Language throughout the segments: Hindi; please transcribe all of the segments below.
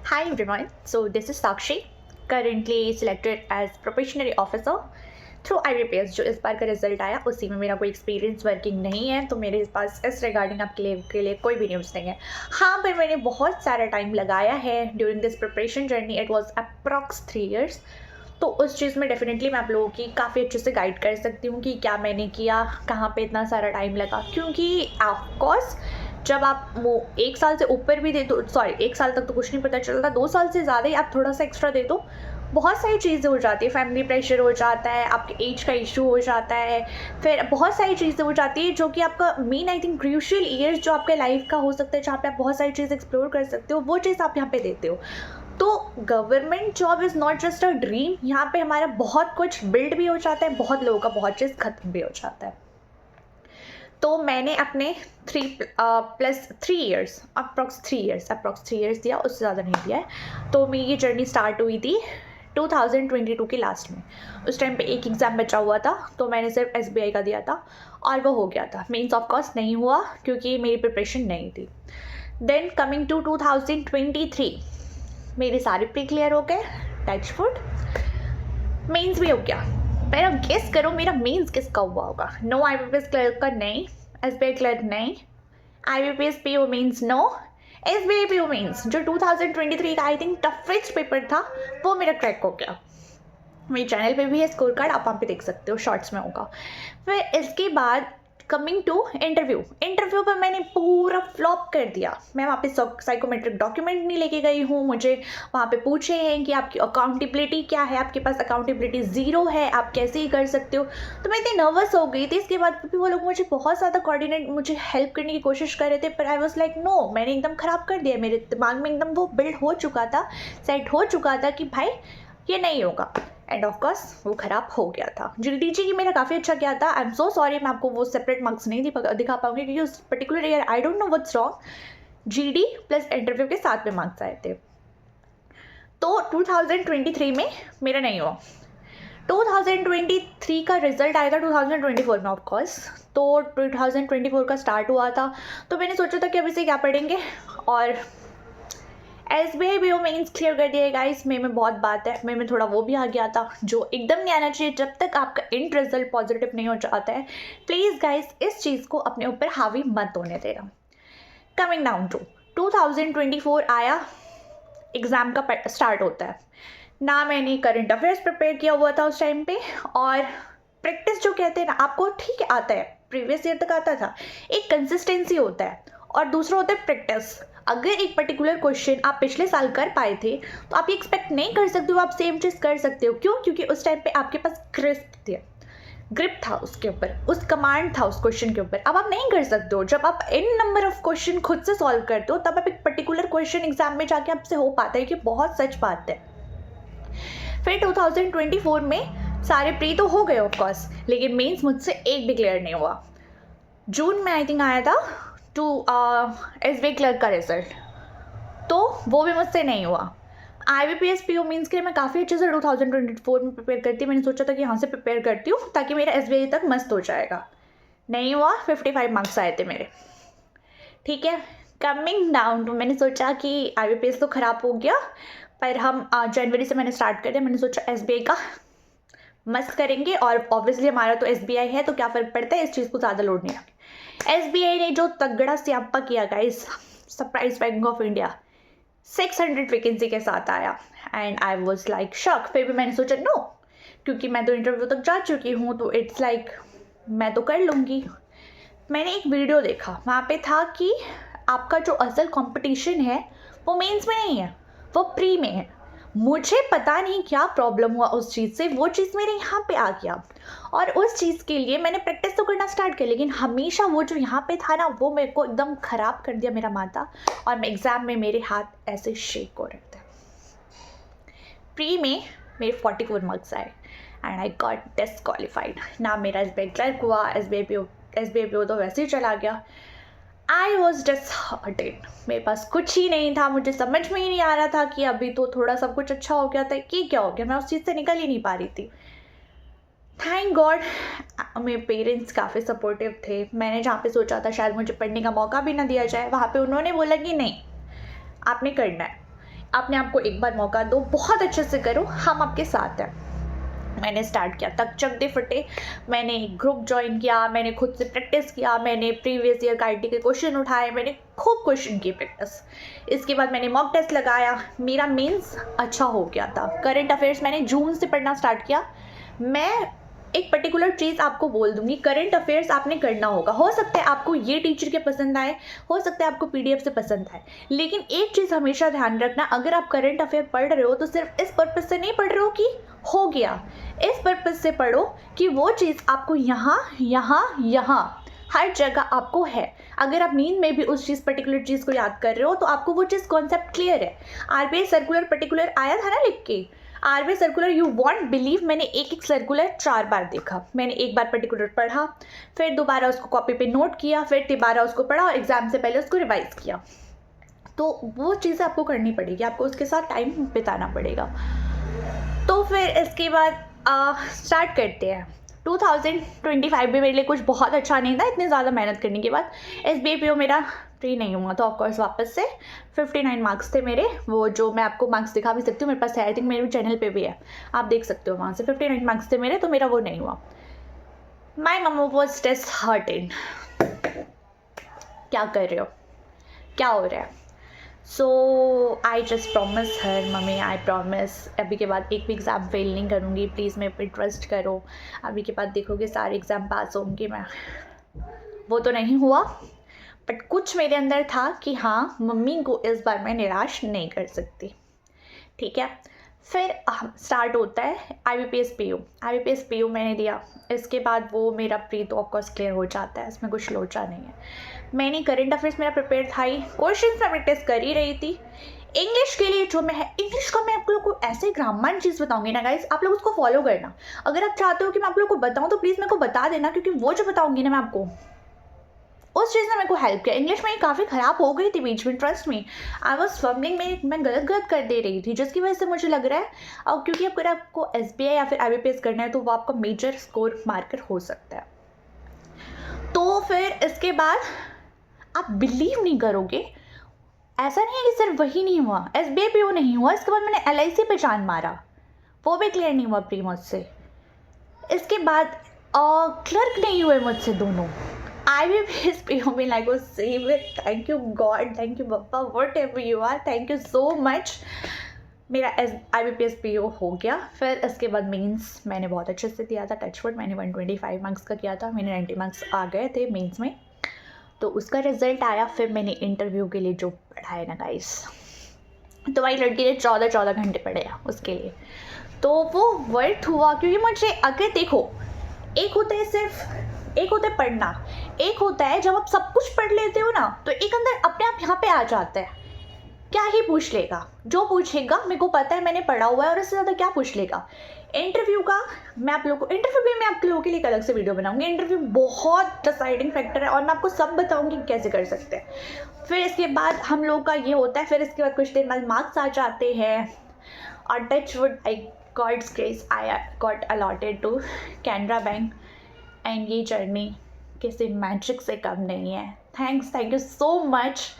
Hi everyone, so this is Sakshi, currently selected as probationary officer through IBPS। जो इस बार का रिजल्ट आया उसी में मेरा कोई एक्सपीरियंस वर्किंग नहीं है, तो मेरे पास इस रिगार्डिंग आपके लिए कोई भी न्यूज़ नहीं है। हाँ, पर मैंने बहुत सारा टाइम लगाया है during this preparation journey. It was approx 3 years। तो उस चीज़ में डेफिनेटली मैं आप लोगों की काफ़ी अच्छे से गाइड कर सकती हूँ कि क्या मैंने किया, कहाँ पे इतना सारा टाइम लगा। क्योंकि ऑफकोर्स जब आप वो 1 साल से ऊपर भी दे दो, सॉरी 1 साल तक तो कुछ नहीं पता चलता, 2 साल से ज़्यादा ही आप थोड़ा सा एक्स्ट्रा दे दो, बहुत सारी चीज़ें हो जाती है। फैमिली प्रेशर हो जाता है, आपके एज का इशू हो जाता है, फिर बहुत सारी चीज़ें हो जाती है जो कि आपका main I think crucial years जो आपके लाइफ का हो सकता है, जहाँ पे आप बहुत सारी चीज़ एक्सप्लोर कर सकते हो, वो चीज़ आप यहाँ पे देते हो। तो government job is not just a dream, यहाँ पे हमारा बहुत कुछ बिल्ड भी हो जाता है, बहुत लोगों का बहुत चीज़ ख़त्म भी हो जाता है। तो मैंने अपने 3 years अप्रॉक्स 3 years दिया, उससे ज़्यादा नहीं दिया है। तो मेरी ये जर्नी स्टार्ट हुई थी 2022 के लास्ट में। उस टाइम पे एक एग्ज़ाम बचा हुआ था, तो मैंने सिर्फ SBI का दिया था और वो हो गया था। मेंस ऑफ कोर्स नहीं हुआ क्योंकि मेरी प्रिपरेशन नहीं थी। देन कमिंग टू 2023 मेरे सारे प्री क्लियर हो गए, टच वुड। मेंस भी हो गया। पर अब गेस करो मेरा मेंस किसका हुआ होगा। नो IBPS क्लर्क का नहीं, SBI क्लर्क नहीं, IBPS PO mains no, SBI PO mains जो 2023 का आई थिंक टफेस्ट पेपर था वो मेरा क्रैक हो गया। मेरे चैनल पे भी है स्कोर कार्ड, आप वहाँ पे देख सकते हो, शॉर्ट्स में होगा। फिर इसके बाद कमिंग टू इंटरव्यू पर मैंने पूरा फ्लॉप कर दिया। मैं वहाँ पे साइकोमेट्रिक डॉक्यूमेंट नहीं लेके गई हूँ। मुझे वहाँ पे पूछे हैं कि आपकी अकाउंटेबिलिटी क्या है, आपके पास अकाउंटेबिलिटी ज़ीरो है, आप कैसे ही कर सकते हो। तो मैं इतनी नर्वस हो गई थी। इसके बाद भी वो लोग मुझे बहुत ज़्यादा कोऑर्डिनेट, मुझे हेल्प करने की कोशिश कर रहे थे, पर आई वॉज लाइक नो, मैंने एकदम ख़राब कर दिया। मेरे दिमाग में एकदम वो बिल्ड हो चुका था, सेट हो चुका था कि भाई ये नहीं होगा। एंड ऑफ कोर्स वो ख़राब हो गया था। GDG की मेरा काफ़ी अच्छा गया था। आई एम सो सॉरी, मैं आपको वो सेपरेट मार्क्स नहीं दिखा पाऊंगी क्योंकि उस particular year I don't know what's wrong, GD plus interview के साथ में मार्क्स आए थे। तो 2023 में मेरा नहीं हुआ। 2023 का रिजल्ट आएगा 2024 में ऑफकोर्स। तो 2024 का स्टार्ट हुआ था, तो मैंने सोचा था कि अभी से क्या पढ़ेंगे, और SBI PO मेंस क्लियर कर दिया गाइस। में बहुत बात है, में थोड़ा वो भी आ गया था जो एकदम नहीं आना चाहिए। जब तक आपका इंड रिजल्ट पॉजिटिव नहीं हो जाता है, प्लीज़ गाइस इस चीज़ को अपने ऊपर हावी मत होने देना। कमिंग डाउन टू 2024 आया, एग्ज़ाम का स्टार्ट होता है ना। मैंने करंट अफेयर्स प्रिपेयर किया हुआ था उस टाइम पे, और प्रैक्टिस जो कहते हैं ना, आपको ठीक है आता है, प्रीवियस ईयर तक आता था। एक कंसिस्टेंसी होता है और दूसरा होता है प्रैक्टिस। अगर एक पर्टिकुलर क्वेश्चन आप पिछले साल कर पाए थे, तो आप ये एक्सपेक्ट नहीं कर सकते हो आप सेम चीज़ कर सकते हो। क्यों? क्योंकि उस टाइम पे आपके पास ग्रिप था उसके ऊपर, उस कमांड था उस क्वेश्चन के ऊपर। अब आप नहीं कर सकते हो। जब आप इन नंबर ऑफ क्वेश्चन खुद से सॉल्व करते हो, तब आप एक पर्टिकुलर क्वेश्चन एग्जाम में जाके आपसे हो पाता है, कि बहुत सच बात है। फिर 2024 में सारे प्री तो हो गए ऑफकोर्स, लेकिन मेंस मुझसे एक भी क्लियर नहीं हुआ। जून में आई थिंक आया था SBI क्लर्क का रिजल्ट, तो वो भी मुझसे नहीं हुआ। IBPS PO मेंस के लिए मैं काफ़ी अच्छे से 2024 में प्रिपेयर करती। मैंने सोचा था कि यहाँ से प्रिपेयर करती हूँ ताकि मेरा SBI तक मस्त हो जाएगा। नहीं हुआ, 55 मार्क्स आए थे मेरे। ठीक है, कमिंग डाउन टू, मैंने सोचा कि IBPS तो ख़राब हो गया, पर हम जनवरी से मैंने स्टार्ट कर दिया। मैंने सोचा SBI का मस्त करेंगे, और ऑब्वियसली हमारा तो SBI है, तो क्या फ़र्क पड़ता है, इस चीज़ को ज़्यादा लोड नहीं रखें। SBI ने जो तगड़ा स्यापा किया guys, surprise bank of India 600 vacancy के साथ आया, and I was like shock. फिर भी मैंने सोचा नो, क्योंकि मैं तो इंटरव्यू तक जा चुकी हूँ, तो इट्स लाइक मैं तो कर लूँगी। मैंने एक वीडियो देखा, वहाँ पे था कि आपका जो असल कंपटीशन है वो मेंस में नहीं है, वो प्री में है। मुझे पता नहीं क्या प्रॉब्लम हुआ उस चीज़ से, वो चीज़ मेरे यहाँ पे आ गया, और उस चीज़ के लिए मैंने प्रैक्टिस तो करना स्टार्ट किया, लेकिन हमेशा वो जो यहाँ पे था ना, वो मेरे को एकदम ख़राब कर दिया मेरा माथा, और मैं एग्ज़ाम में मेरे हाथ ऐसे शेक हो रहे थे। प्री में मेरे 44 मार्क्स आए एंड आई गॉट डिसक्वालीफाइड। ना मेरा SBI क्लर्क हुआ, SBI PO तो वैसे ही चला गया। आई वॉज डिसहार्टेड, मेरे पास कुछ ही नहीं था। मुझे समझ में ही नहीं आ रहा था कि अभी तो थोड़ा सब कुछ अच्छा हो गया था, कि क्या हो गया, मैं उस चीज़ से निकल ही नहीं पा रही थी। थैंक गॉड मेरे पेरेंट्स काफ़ी सपोर्टिव थे। मैंने जहाँ पे सोचा था शायद मुझे पढ़ने का मौका भी ना दिया जाए, वहाँ पे उन्होंने बोला कि नहीं, आपने करना है। अपने आप को एक बार मौका दो, बहुत अच्छे से करो, हम आपके साथ हैं। मैंने स्टार्ट किया तक चक दे फटे, मैंने ग्रुप ज्वाइन किया, मैंने खुद से प्रैक्टिस किया, मैंने प्रीवियस ईयर का IT के क्वेश्चन उठाए, मैंने खूब क्वेश्चन किए प्रैक्टिस। इसके बाद मैंने मॉक टेस्ट लगाया, मेरा मेंस अच्छा हो गया था। करंट अफेयर्स मैंने जून से पढ़ना स्टार्ट किया। मैं एक पर्टिकुलर चीज़ आपको बोल दूंगी, करंट अफेयर्स आपने करना होगा। हो सकता है आपको ये टीचर के पसंद आए, हो सकता है आपको PDF से पसंद आए, लेकिन एक चीज़ हमेशा ध्यान रखना, अगर आप करंट अफेयर पढ़ रहे हो तो सिर्फ इस पर्पज़ से नहीं पढ़ रहे हो कि हो गया, इस पर्पज़ से पढ़ो कि वो चीज़ आपको यहाँ यहाँ यहाँ हर जगह आपको है। अगर आप नींद में भी उस चीज़ पर्टिकुलर चीज़ को याद कर रहे हो तो आपको वो चीज़ कॉन्सेप्ट क्लियर है। RBI सर्कुलर पर्टिकुलर आया था ना लिख के, RBI circular, you won't believe, मैंने एक सर्कुलर 4 बार देखा। मैंने एक बार पर्टिकुलर पढ़ा, फिर दोबारा उसको कॉपी पे नोट किया, फिर दोबारा उसको पढ़ा और एग्जाम से पहले उसको रिवाइज किया। तो वो चीज़ें आपको करनी पड़ेगी, आपको उसके साथ टाइम बिताना पड़ेगा। तो फिर इसके बाद स्टार्ट करते हैं। 2025 भी मेरे लिए कुछ बहुत अच्छा नहीं था इतनी ज़्यादा मेहनत करने के बाद। SBI PO मेरा प्री नहीं हुआ था ऑफकोर्स, वापस से 59 मार्क्स थे मेरे, वो जो मैं आपको मार्क्स दिखा भी सकती हूँ, मेरे पास है, आई थिंक मेरे चैनल पे भी है, आप देख सकते हो वहाँ से। 59 मार्क्स थे मेरे, तो मेरा वो नहीं हुआ। My mamma was test hurted, क्या कर रहे हो, क्या हो रहा है। So I just promise her, mummy I promise अभी के बाद एक भी एग्ज़ाम फेल नहीं करूँगी, प्लीज़ मेरे पे ट्रस्ट करो, अभी के बाद देखोगे सारे एग्ज़ाम पास होंगे मैं। वो तो नहीं हुआ, बट कुछ मेरे अंदर था कि हाँ मम्मी को इस बार मैं निराश नहीं कर सकती। ठीक है, फिर स्टार्ट होता है IBPS PO मैंने दिया। इसके बाद वो मेरा प्री तो ऑफकोर्स क्लियर हो जाता है, इसमें कुछ लोचा नहीं है। मैंने करंट अफेयर्स मेरा प्रिपेयर था ही, क्वेश्चन मैं प्रैक्टिस कर ही रही थी। इंग्लिश के लिए जो मैं है, इंग्लिश का मैं आप लोगों को ऐसे ग्रामर चीज़ बताऊंगी ना गाइस, आप लोग उसको फॉलो करना। अगर आप चाहते हो कि मैं आप लोग को बताऊँ तो प्लीज़ मेरे को बता देना, क्योंकि वो जो बताऊंगी ना मैं आपको, उस चीज़ ने मेरे को हेल्प किया। इंग्लिश में काफ़ी ख़राब हो गई थी बीच में, trust me, I was fumbling में, मैं गलत कर दे रही थी, जिसकी वजह से मुझे लग रहा है और क्योंकि अगर आपको SBI या फिर IBPS करना है तो वो आपका मेजर स्कोर मार्कर हो सकता है। तो फिर इसके बाद आप बिलीव नहीं करोगे, ऐसा नहीं है कि सिर्फ वही नहीं हुआ, SBI PO नहीं हुआ, इसके बाद मैंने LIC पे जान मारा, वो भी क्लियर नहीं हुआ प्री मुझसे। इसके बाद क्लर्क नहीं हुए मुझसे दोनों। IBPS PO में like save it, thank you God, thank you Papa, whatever you are, thank you so much। मेरा IBPS PO हो गया। फिर इसके बाद मेंस मैंने बहुत अच्छे से दिया था, टचवुड मैंने 125 मार्क्स का किया था, मैंने 90 मार्क्स आ गए थे मेंस में, तो उसका रिजल्ट आया। फिर मैंने इंटरव्यू के लिए जो पढ़ा है ना गाइस, तो वही लड़की ने 14 घंटे पढ़े उसके लिए, तो वो वर्थ हुआ। क्योंकि मुझे अगर देखो, एक होता है पढ़ना, एक होता है जब आप सब कुछ पढ़ लेते हो ना, तो एक अंदर अपने आप यहाँ पे आ जाता है, क्या ही पूछ लेगा, जो पूछेगा मेरे को पता है, मैंने पढ़ा हुआ है, और इससे ज़्यादा क्या पूछ लेगा। इंटरव्यू का मैं आप लोगों को, इंटरव्यू भी मैं आप लोगों के लिए एक अलग से वीडियो बनाऊंगी। इंटरव्यू बहुत डिसाइडिंग फैक्टर है और मैं आपको सब बताऊंगी कैसे कर सकते हैं। फिर इसके बाद हम लोग का ये होता है, फिर इसके बाद कुछ देर बाद मार्क्स आ जाते हैं, और touchwood I God's grace I got allotted to Canara Bank, and ये जर्नी किसी मैजिक से कम नहीं है। Thank you so much.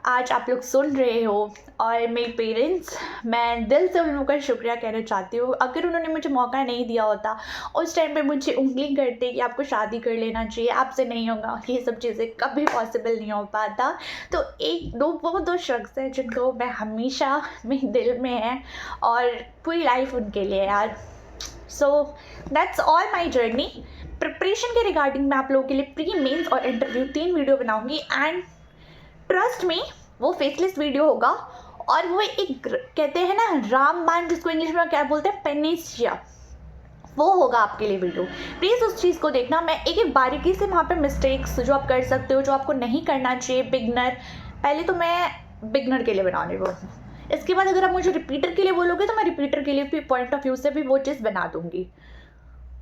आज आप लोग सुन रहे हो, और मेरे पेरेंट्स, मैं दिल से उन लोगों का शुक्रिया कहना चाहती हूँ। अगर उन्होंने मुझे मौका नहीं दिया होता, उस टाइम पे मुझे उंगली करते कि आपको शादी कर लेना चाहिए, आपसे नहीं होगा, ये सब चीज़ें कभी पॉसिबल नहीं हो पाता। तो वो दो शख्स हैं जिनको मैं हमेशा मेरे दिल में है, और पूरी लाइफ उनके लिए यार। So that's all my journey. Preparation के रिगार्डिंग मैं आप लोगों के लिए प्री, मेंस और इंटरव्यू 3 वीडियो बनाऊंगी, एंड ट्रस्ट मी वो फेसलेस वीडियो होगा, और वो एक कहते हैं ना रामबाण, जिसको इंग्लिश में क्या बोलते हैं, पेनिसिया, वो होगा आपके लिए वीडियो। प्लीज़ उस चीज़ को देखना। मैं एक बारीकी से वहाँ पे मिस्टेक्स जो आप कर सकते हो, जो आपको नहीं करना चाहिए, बिगनर, पहले तो मैं बिगनर के लिए बनाने वो, इसके बाद अगर आप मुझे रिपीटर के लिए बोलोगे तो मैं रिपीटर के लिए भी पॉइंट ऑफ व्यू से भी वो चीज़ बना दूँगी।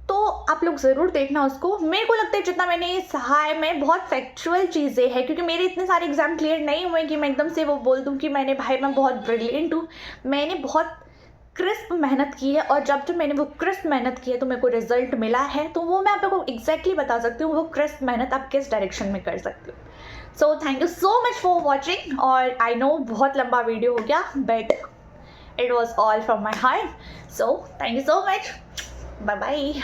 तो आप लोग ज़रूर देखना उसको। मेरे को लगता है जितना मैंने सहाय में बहुत फैक्चुअल चीज़ें हैं, क्योंकि मेरे इतने सारे एग्जाम क्लियर नहीं हुए कि मैं एकदम से वो बोल दूं कि मैं बहुत ब्रिलियंट हूँ। मैंने बहुत क्रिस्प मेहनत की है, और जब मैंने वो क्रिस्प मेहनत की है तो मेरे को रिजल्ट मिला है, तो वो मैं आप लोगों को एग्जैक्टली बता सकती हूँ वो क्रिस्प मेहनत आप किस डायरेक्शन में कर सकते हो। So thank you so much for watching, और आई नो बहुत लंबा वीडियो हो गया, but it was all from my heart. So thank you so much. Bye bye.